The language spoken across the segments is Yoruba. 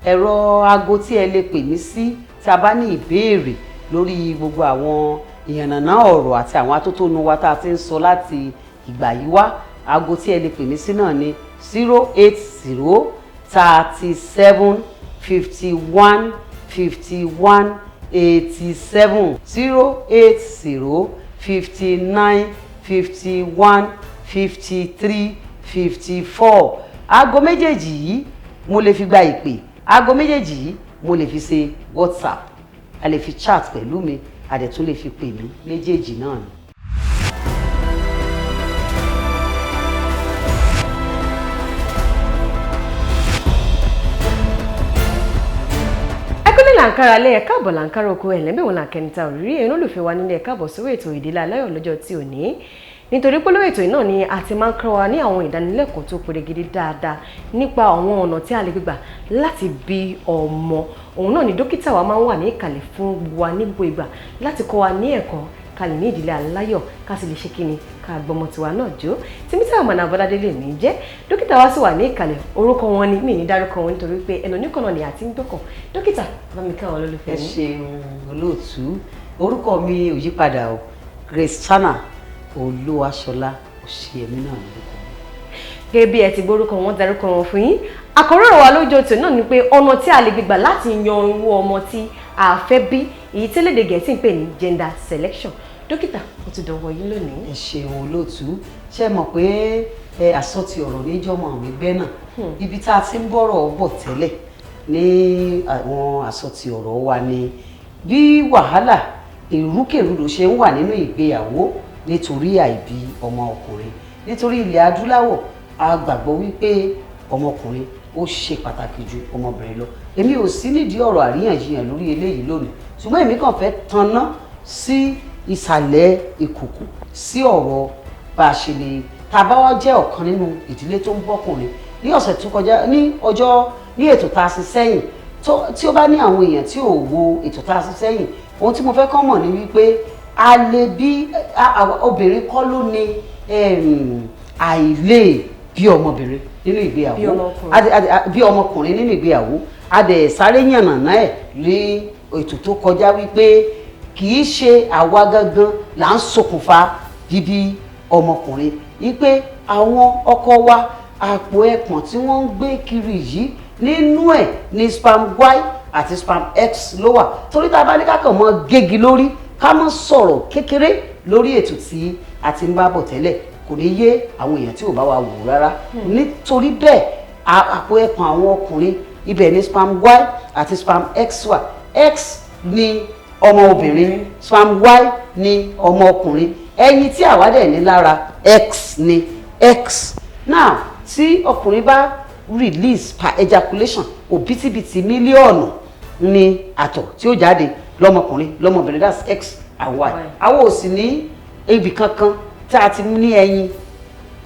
ẹ̀rọ aago tí ẹ lè pè mí sí tí a bá ní ìbéèrè lórí gbogbo àwọn ìyànnàná ọ̀rọ̀ àti àwọn atótónu wa tá a ti ń sọ láti ìgbà yìí wá. Aago tí ẹ lè pè mí sí náà ni 080 37 51 51 87 080 59 51 53 54. Aago méjèèjì yìí mo lè fi gba ìpè, aago méjèèjì yìí mo lè fi ṣe WhatsApp, a lè fi chat pẹ̀lú mi, a dẹ̀ tún lè fi pè mí, méjèèjì náà ni. Làǹkàrà lé ẹ̀ka àbọ̀ làǹkàrà oko ẹ̀lẹ́bẹ̀ wọn làǹkẹ́nita òrírí ẹ̀yin olùfẹ́ wa nílé ẹ̀ka àbọ̀ sórí ètò ìdílé aláyọ̀ lọ́jọ́ tí ò ní. Nítorí pé lórí ètò náà ni a ti máa ń kọ́ wa ní àwọn ìdánilẹ́kọ̀ọ́ tó perégedé dáadáa nípa àwọn ọ̀nà tí a lè gbà láti bí ọmọ. Òun náà ni dókítà wa máa ń wà ní ìkàlẹ̀ fún wa ní gbogbo ìgbà láti kọ́ wa ní ẹ̀kọ́ ká lè ní ìdílé aláyọ̀ ká sì lè ṣe kíni ká gbọmọ tiwa náà jó. Tèmítayọ̀ Àmọ̀nà Bọ́ládélé ní jẹ́ dókítà wa sì wà ní ìkàlẹ̀, orúkọ wọn ni mí ní dárúkọ wọn nítorí pé ẹnu oníkan náà ni àti ń dọ́kàn. Dókítà bá mi káwọn olólùfẹ́ mi. Ẹ ṣeun olóòtú, orúkọ mi ò yípadà o, Grace Chana Olúwaṣọlá Òṣìẹ̀mí náà lórúkọ mi. Gẹ́gẹ́ bí ẹ ti gbórúkọ wọn dárúkọ wọn fún yín, àkòrí ọ̀rọ̀ wa lójó tò náà ni pé ọ̀nà tí a lè gbégbà láti yan irú ọmọ tí a fẹ́ bí, èyí tí lédè Gẹ̀ẹ́sì ń pè ní gender selection. Dókítà ó ti dọ̀wọ́ yín lónìí. Ẹ ṣeun olóòtú, ṣe mọ̀ pé àsọtì ọ̀rọ̀ níjọ́mọ̀ àwọn ẹgbẹ́ náà ibi tá a ti ń bọ̀rọ̀ bọ̀ tẹ́lẹ̀ ní àwọn àsọtì ọ̀rọ̀ wa ni bí wàhálà ìrúkèrúdò ṣe ń wà nínú ìgbéyàwó nítorí àìbí ọmọ ọkùnrin. Nítorí ilẹ̀ adúláwọ̀ a gbàgbọ́ wípé ọmọkùnrin ó ṣe pàtàkì ju ọmọbìnrin lọ. Èmi ò sí nídìí ọ̀rọ̀ àríyànjiyàn lórí eléyìí lónìí, ṣùgbọ́n èmi kàn fẹ́ tanná sí ìsàlẹ̀ ìkòkò sí ọ̀rọ̀ bá a ṣe lè tàbá wá jẹ́ ọ̀kan nínú ìdílé tó ń bọ́kùnrin. Ní ọ̀sẹ̀ tó kọjá ní ètò tá a ṣe sẹ́yìn tí ó bá ní àwọn èèyàn tí ò wo ètò tá a ṣe sẹ́yìn, ohun tí mo fẹ́ kàn mọ̀ ni wípé a lè bí obìnrin kọ́ ló ní àìlè bí ọmọbìnrin nínú ìgbéyàwó, bí ọmọkùnrin nínú ìgbéyàwó. A dẹ̀ sáré yànnàná ẹ̀ rí ètò tó kọjá wípé kì í ṣe àwa gangan là ń ṣokùnfà bíbí ọmọkùnrin, wípé àwọn ọkọ wa àpò ẹpọ̀n tí wọ́n ń gbé kiri yìí nínú ẹ̀ ní sperm Y àti sperm X ló wà. Torí tá a bá ní ká kàn mọ́ gégi lórí ká mọ́ sọ̀rọ̀ kékeré lórí ètò tí a ti ń bá bọ̀ tẹ́lẹ̀ kò ní yé àwọn èèyàn tí ò bá wa wò rárá. Nítorí bẹ́ẹ̀ àpò ẹpọ̀n àwọn ọkùnrin ibẹ̀ ní sperm Y àti sperm X wà. X ní ọmọ obìnrin, sperm Y ní ọmọ ọkùnrin, ẹyin tí àwa dẹ̀ ní lára X ní X. Now tí ọkùnrin bá release per ejaculation òbítíbitì mílíọ̀nù ní àtọ̀ tí ó jáde lọ́mọkùnrin lọ́mọbìnrin, that's X and Y. Àwọn ò sì ní ibì kankan tí a ti mú ní ẹyin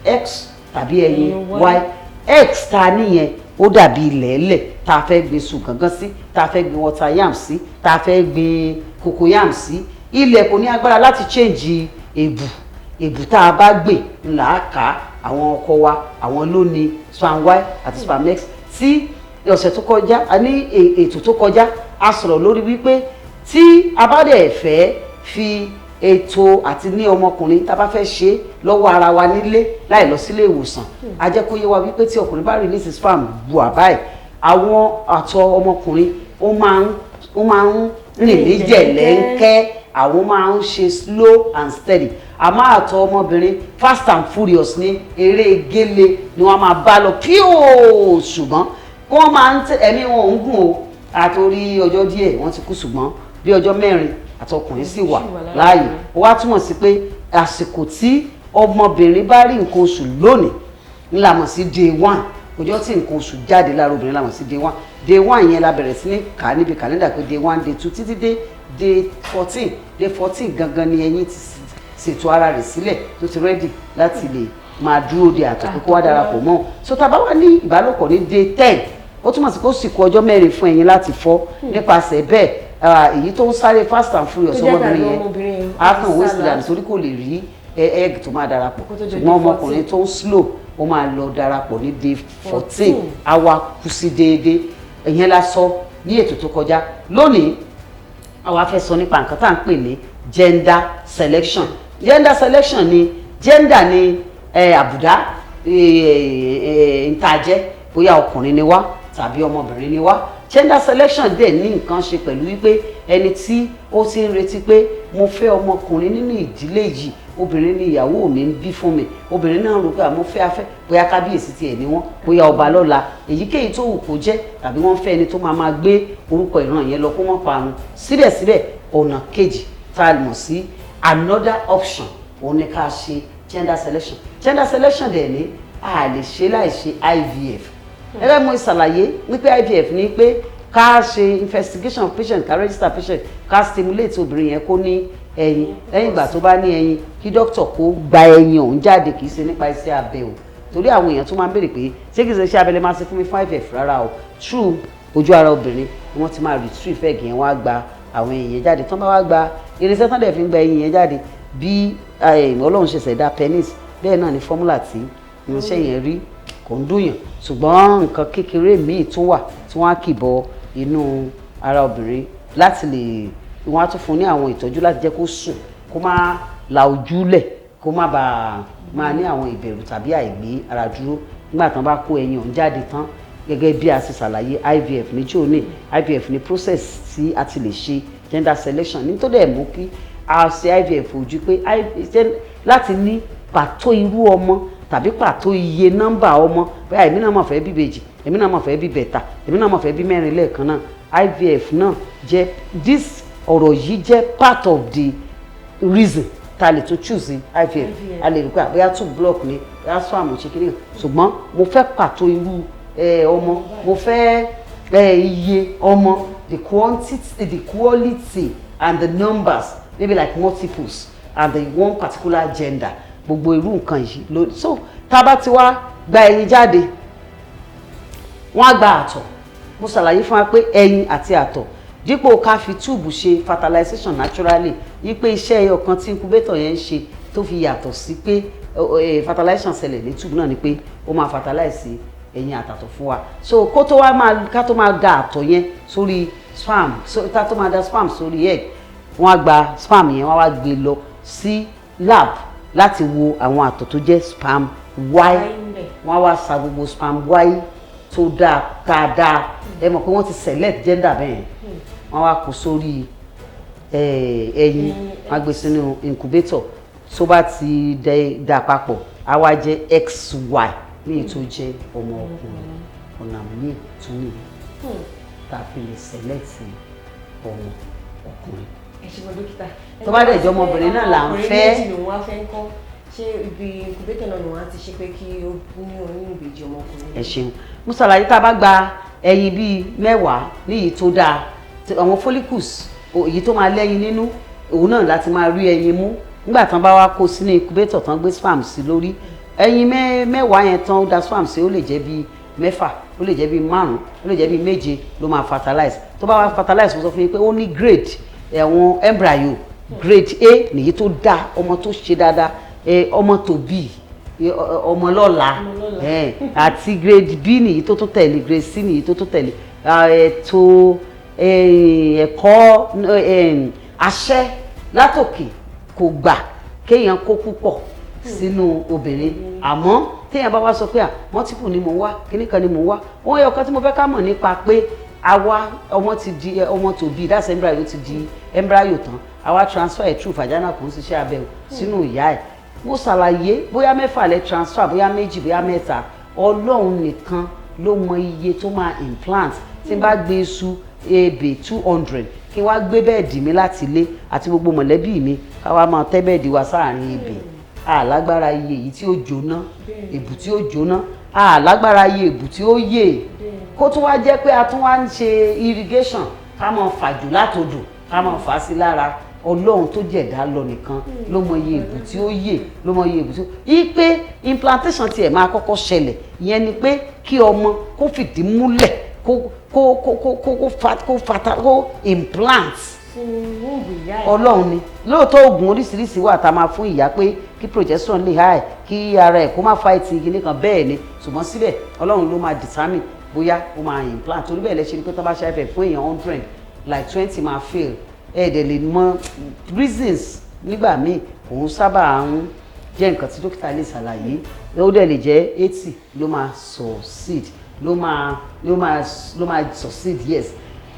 X tàbí ẹyin Y. X ta níyẹn ó dàbí ilẹ̀ẹ́lẹ̀ tá a fẹ́ gbé sùn gangan sí, tá a fẹ́ gbé water yam sí, tá a fẹ́ gbé cocoyam sí. Ilẹ̀ kò ní agbára láti change èbù tá a bá gbé ńlá ká àwọn ọkọ wa àwọn ló ní sperm Y àti sperm X. Tí ọ̀sẹ̀ tó kọjá ní ètò tó kọjá a sọ̀rọ̀ lórí wípé tí a bá dẹ̀ fẹ́ fi ètò àti ní ọmọkùnrin tá a bá fẹ́ ṣe lọ́wọ́ ara wa nílé láì lọ sílé ìwòsàn, a jẹ́ kó yé wa wípé tí ọkùnrin bá release sperm bu àbáyé, àwọn àtọ̀ ọmọkùnrin ó máa ń rìn ní jẹ̀lẹ́ńkẹ́, àwọn máa ń ṣe slow and steady. Àmọ́ àtọ̀ ọmọbìnrin fast and furious ní eré gélé ni wọ́n máa bá lọ píò, ṣùgbọ́n wọ́n máa ń ẹ̀mí wọn ń gùn o. Àtòrí ọjọ́ díẹ̀ wọ́n ti kú, ṣùgbọ́n bí ọjọ́ 4 àtọkùnrin sì wà láàyè. Ó wá túmọ̀ sí pé àsìkò tí ọmọbìnrin bá rí nǹkan oṣù lónìí ní la mọ̀ sí day 1, ọjọ́ tí nǹkan oṣù jáde lára obìnrin la mọ̀ sí day 1. Day 1 yẹn la bẹ̀rẹ̀ sí ní kà níbi kàlẹ́ndà pé day 1, day 2 títí dé day 14. Day 14 gangan ni ẹyin ti ṣètò ara rẹ̀ sílẹ̀ tó ti rẹ́dì láti lè máa dúró de àtọ̀ pé kó wá darapọ̀ mọ́. So tá a bá wá ní ìbálòpọ̀ ní day 10, ó túmọ̀ sí pé ó sì kù ọjọ́ 4 fún ẹyin láti fọ́. Nípasẹ̀ bẹ́ẹ̀ èyí tó ń sáré fast and furious ọmọbìnrin yẹn á kàn waste land torí kò lè rí egg tó máa darapọ̀, ṣùgbọ́n ọmọkùnrin tó ń slow ó máa lọ darapọ̀ ní day 14 á wá kú sí déédéé. ìyẹn la sọ ní ètò tó kọjá. Lónìí àwa fẹ́ sọ nípa nǹkan tá à ń pè ní gender selection. Gender selection ni gender ni àbùdá ìtajẹ́ bóyá ọkùnrin ni wá tàbí ọmọbìnrin ni wá. Gender selection dẹ̀ ní nǹkan ṣe pẹ̀lú wípé ẹni tí ó ti ń retí pé mo fẹ́ ọmọkùnrin nínú ìdílé yìí, obìnrin ni ìyàwó mi ń bí fún mi, obìnrin náà rò pé àmọ́ fẹ́ afẹ́ bóyá kábíyèsí tiẹ̀ ni wọ́n, bóyá ọba lọ́la, èyíkéyìí tó wù kó jẹ́, tàbí wọ́n fẹ́ ẹni tó máa gbé orúkọ ìran yẹn lọ kó mọ́ parun. Síbẹ̀síbẹ̀ ọ̀nà kejì tá a mọ̀ sí another option òun ni ká ṣe gender selection. Gender selection dẹ̀ ní a lè ṣe láì ṣe IVF. Ẹgbẹ́ mo ṣàlàyé wípé IVF ní pé ká ṣe investigation of patient, ká register patient, ká stimulate obìnrin yẹn kó ní ẹyin. Lẹ́yìn ìgbà tó bá ní ẹyin kí dókítà kó gba ẹyin òun jáde, kì í ṣe nípa iṣẹ́ abẹ o. Torí àwọn èèyàn tó máa ń béèrè pé ṣé kì í ṣe iṣẹ́ abẹ lè máa ṣe fún mi fún IVF rárá o. True, ojú ara obìnrin ni wọ́n ti máa retrieve egg yẹn, wọ́n á gba àwọn ẹyin yẹn jáde. Tán bá wá gba irinṣẹ́ tán dẹ̀ fi ń gba ẹyin yẹn jáde, bí Ọlọ́run ṣe ṣẹ̀dá penis bẹ́ẹ̀ náà ni fọ́múlà tí irinṣẹ́ yẹn rí kò ń dùnyàn. Ṣùgbọ́n nǹkan kékeré míì tún wà tí wọ́n á kì bọ inú ara obìnrin láti lè, wọ́n á tún fún ní àwọn ìtọ́jú láti jẹ́ kó sùn, kó má la ojú lẹ̀, kó má bàa máa ní àwọn ìbẹ̀rù tàbí àìgbé ara dúró nígbà tán bá kó ẹyin ọ̀hún jáde tán. Gẹ́gẹ́ bí a ṣe ṣàlàyé IVF ní tí ò ní IVF ní process tí a ti lè ṣe gender selection nítorí ẹ̀ mú kí a ṣe IVF ojú pé láti ní pàtó irú ọmọ tàbí pàtó iye nọ́mbà ọmọ, bóyá èmi náà mọ̀ fẹ́ bí bèjì, èmi náà mọ̀ fẹ́ bí bẹ̀ta, èmi náà mọ̀ fẹ́ bí mẹ́rin lẹ́ẹ̀kan náà. IVF náà jẹ́ ọ̀rọ̀ yìí jẹ́ part of the reason ta lè tún choose IVF. A lè rí pé bóyá 2 block ni, bóyá swam ṣe kiri, ṣùgbọ́n mo fẹ́ pàtó irú ọmọ, mo fẹ́ iye ọmọ, the quantity, the quality and the numbers, maybe like multiples and the one particular gender. Gbogbo irú nǹkan yìí so tá bá ti wá gba ẹyin jáde, wọ́n á gba àtọ̀. Mo ṣàlàyé fún wa pé ẹyin àti àtọ̀, dípò ká fi túùbù ṣe fertilization naturally, yí pé iṣẹ́ ẹyọ kan tí incubator yẹn ń ṣe tó fi yàtọ̀ sí pé fertilization ṣẹlẹ̀ ní túùbù náà ni pé ó máa fertilize ẹyin àtàtọ̀ fún wa. So kó tó wá ká tó máa da àtọ̀ yẹn sórí sperm, ká tó máa da sperm sórí egg, wọ́n á gba sperm yẹn, wọ́n á wá gbé lọ sí lab láti wo àwọn àtọ̀ tó jẹ́ sperm Y. Wọ́n á wá sa gbogbo sperm Y tó dáadáa. Ẹ mọ̀ pé wọ́n ti select gender bẹ́ẹ̀. Wọ́n wá kó sórí ẹyin, wọ́n á gbé sínú incubator. Tó bá ti dà papọ̀, á wá jẹ́ XY ní ètò jẹ́ ọmọ ọkùnrin. Ọ̀nà míì tún ní tá a fi lè select ọmọ ọkùnrin. Tó bá dẹ̀ jẹ́ ọmọbìnrin náà là ń fẹ́. Ṣé ibi incubator náà ni wọ́n á ti ṣe pé kí ó ní oyún ìbejì ọmọkùnrin? Ẹ ṣeun. Mo ṣàlàyé tá a bá gba ẹyin bíi 10 níyì tó dáa, àwọn follicles èyí tó máa lẹ́yìn nínú òun náà láti máa rí ẹyin mú. Nígbà tán bá wá kó sínú incubator tán gbé sperm sí lórí, ẹyin 10 yẹn tán ó da sperm sí, ó lè jẹ́ bíi 6, ó lè jẹ́ bíi 5, ó lè jẹ́ bíi 7 ló máa fertilize. Tó bá wá fertilize, mo sọ fún yín pé ó ní grade àwọn embryo. Grade A nìyí tó dáa, ọmọ tó ṣe dáadáa, ọmọ tó bí ọmọ lọ́la, àti grade B nìyí tó tó tẹ̀lé, grade C nìyí tó tó tẹ̀lé. Ètò ẹ̀kọ́ àṣẹ látòkè kò gbà kéèyàn kó púpọ̀ sínú obìnrin, àmọ́ téèyàn bá wá sọ pé multiple ni mo wá, kíní kan ni mo wá, wọ́n yọ ọ̀kan tí mo fẹ́ ká mọ̀ nípa pé àwa ọmọ ti di ọmọ tó bí, that's embryo ti di embryo tán, àwa transfer through vaginal kò ń ṣiṣẹ́ abẹ sínú ìyá ẹ̀. Mo ṣàlàyé bóyá 6 lẹ transfer, bóyá 2, bóyá 3, Ọlọ́run nìkan ló mọ iye tó máa implant. Tí n bá gbé iṣu ebè 200 kí wá gbé bẹ́ẹ̀dì mi láti ilé àti gbogbo mọ̀lẹ́bí mi ká wá máa tẹ́ bẹ́ẹ̀dì wa sáàrin ebè, àlágbára iye èyí tí ó jóná, èbù tí ó jóná, àlágbára iye èbù tí ó yè. Kó tún wá jẹ́ pé a tún wá ń ṣe irrigation, ká máa fàjò látòdò, ká máa fà á sí lára. Ọlọ́run tó jẹ̀dá lọ nìkan ló mọ iye èbù tí ó yè, ló mọ iye èbù tí ó yí pé implantation tiẹ̀ máa kọ́kọ́ ṣẹlẹ̀. Ìyẹn ni pé kí ọmọ kó fìdí múlẹ̀, kó implant. Ọlọ́run ni. Lóòótọ́ oògùn oríṣiríṣi wà tá a máa fún ìyá pé kí progesterone lè high, kí ara ẹ̀ kó má fight igi nìkan bẹ́ẹ̀ ni, ṣùgbọ́n síbẹ̀ Ọlọ́run ló máa determine bóyá ó máa implant torí bẹ́ẹ̀ lẹ ṣe ni pé tó bá ṣe IVF fún èèyàn 100 like 20 máa fail dẹ̀ lè mọ reasons nígbà míì òun sábà ń jẹ́ nǹkan tí dókítà lè ṣàlàyé ó dẹ̀ lè jẹ́ 80 ló máa succeed ló máa succeed yes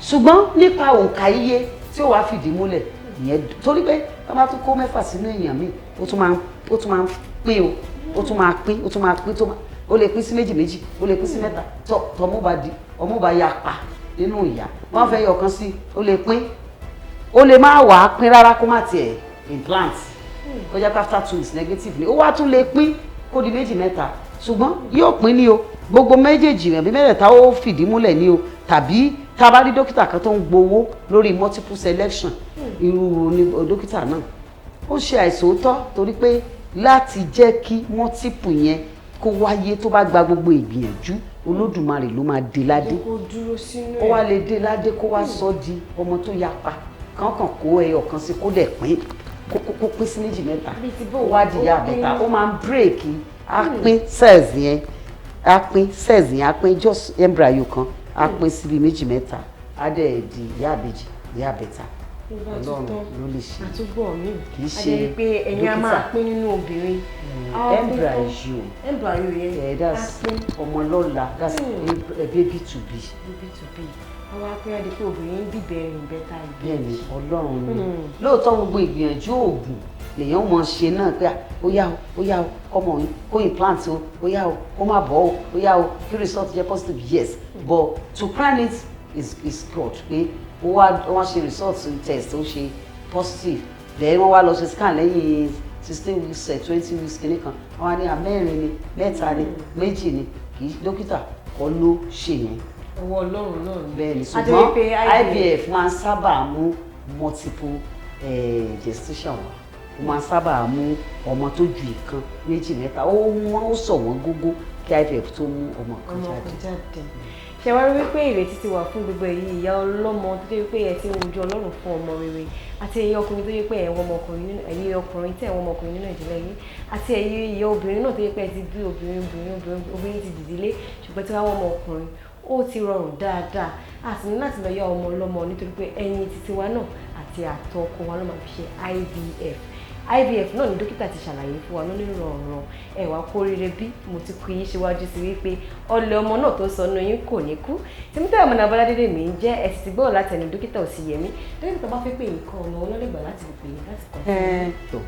ṣùgbọ́n nípa òǹkà iye tí ó wàá fìdí múlẹ̀ ìyẹn torí pé wọ́n bá tún kó mẹ́fà sínú èèyàn míì ó tún máa pín ó tún máa pín ó lè pín sí méjì ó lè pín sí mẹ́ta ọmọ bá ya pa nínú ìyá wọ́n fẹ́ yọ ọ̀kan sí ó lè pín ó lè má wàá pín rárá kó má tiẹ̀ implant ó jẹ́ pé after 2 weeks negative ni ó wá tún lè pín kó di méjì mẹ́ta ṣùgbọ́n yóò pín ní o gbogbo méjèèjì rẹ̀ bí mẹ́tẹ̀ẹ̀ta ó fìdí múlẹ̀ ní o tàbí tá a bá rí dókítà kan tó ń gbowó lórí multiple selection irú ni dókítà náà ó ṣe àìsòótọ́ torí pé láti jẹ́ kí multiple yẹn kó wáyé tó bá gba gbogbo ìgbìyànjú olódùmarè ló máa dé ládé ó wá lè dé ládé kó wá sọ di ọmọ tó yapa kankan kó ẹyọ kan sí kó dẹ̀ pín kó pín sí méjì mẹ́ta ó wá di ìyá àbẹ̀ta ó máa ń bírèkì á pín cells yẹn á pín just embryo kan á pín síbi méjì mẹ́ta á dẹ̀ di ìyá àbèjì ìyá àbẹ̀ta Ọlọ́run ló lè ṣe àtúbọ̀ mi kì í ṣe pé ẹ̀yin a máa pín nínú obìnrin embryo yẹn that's ọmọlọ́la that's baby to be. àwọn akẹ́yàdé pé obìnrin bíbẹ̀ rìn bẹ́tà ìbí. bẹ́ẹ̀ni Ọlọ́run ni lóòótọ́ gbogbo ìgbìyànjú oògùn lèèyàn mọ̀ ṣe náà pé ó yá o ọmọ yìí kó implant o ó yá o kó má bọ́ o ó yá o kí result jẹ́ positive yes but to plan it is good pé wọ́n ṣe result test ó ṣe positive then wọ́n wá lọ ṣe scan lẹ́yìn 16 weeks 20 weeks kìíní kan wọ́n á ní mẹ́rin ni mẹ́ta ni méjì ni kì í dókítà kọ́ ló ṣe yẹn. ọwọ́ Ọlọ́run náà ni. bẹ́ẹ̀ni ṣùgbọ́n IVF máa ń sábà mú multiple gestation wá ó máa ń sábà mú ọmọ tó ju ìkan méjì mẹ́ta ó sọ wọ́n gógó kí IVF tó mú ọmọ kan jáde. ṣe wá rí wípé ìrètí ti wà fún gbogbo èyí ìyá ọlọ́mọ tó dé wípé ẹ ti ń wojú Ọlọ́run fún ọmọ rere àti ẹ̀yin ọkùnrin tó yẹ pé ẹ̀yin ọmọkùnrin ẹ̀yin ọkùnrin tí ẹ̀yin ọmọkùnrin nínú ìdílé yìí àti ẹ̀yin ìyá obìnrin náà tó yẹ pé ẹ ti bí obìnrin ti dìdílé ṣùgbọ́n tí wọ́n ọmọkùnrin ó ti rọrùn dáadáa a sì ní láti lọ yá ọmọ ọlọ́mọ nítorí pé ẹ̀yin títí wa náà àti àtọ̀ ọkọ wa ló máa fi ṣe IVF náà ni dókítà ti ṣàlàyé fún wa lónìí rọrùn ẹwà kórìíre bí mo ti kú yín síwájú sí wípé ọlẹ ọmọ náà tó sọnù yín kò ní kú Tèmítáyọ̀ ọmọ Abọ́ládé mi ń jẹ́ ẹ̀sì ti gbọ́ láti ẹnu dókítà Òsìyẹmí dókítà bá fẹ́ pè yín kan ọ̀nà ọlọ́lẹ́gbà láti pè yín láti kọ́ sí.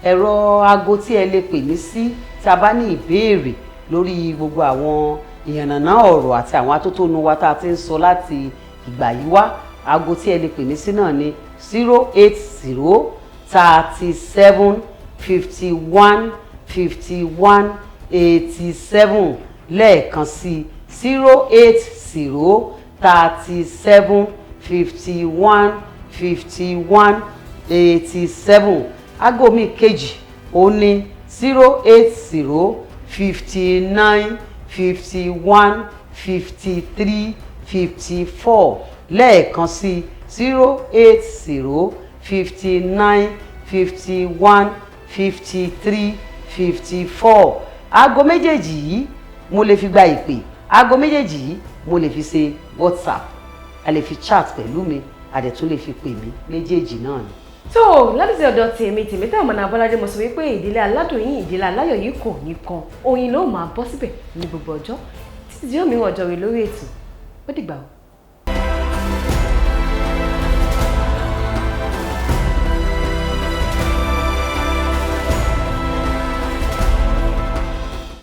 ẹ̀rọ aago tí ẹ lè pè mí sí tí a bá ní ìbéèrè lórí gbogbo àwọn ìyànnàná ọ̀rọ̀ àti àwọn atótónu wa tá a ti ń sọ láti ìgbà yìí wá aago tí ẹ lè pè mí sí náà ni 080 37 51 51 87 lẹ́ẹ̀kan sí 080 37 51 51 87 aago mi kejì ó ní 080 59 51 53 54 lẹ́ẹ̀kan sí 080 59 51 53 54 aago méjèèjì yìí mo lè fi gba ìpè aago méjèèjì yìí mo lè fi ṣe WhatsApp a lè fi chat pẹ̀lú mi a dẹ̀ tún lè fi pè mí méjèèjì náà ni. tó láti ọ̀dọ̀ Tèmítáyọ̀ ọmọ Abọ́ládé mo sọ wípé ìdílé aládùn yín ìdílé aláyọ̀ yìí kò ní kan oyin ló máa bọ́ síbẹ̀ ní gbogbo ọjọ́ títí tí yóò mìíràn ọjọ́ rẹ̀ lórí ètò ó dìgbà o.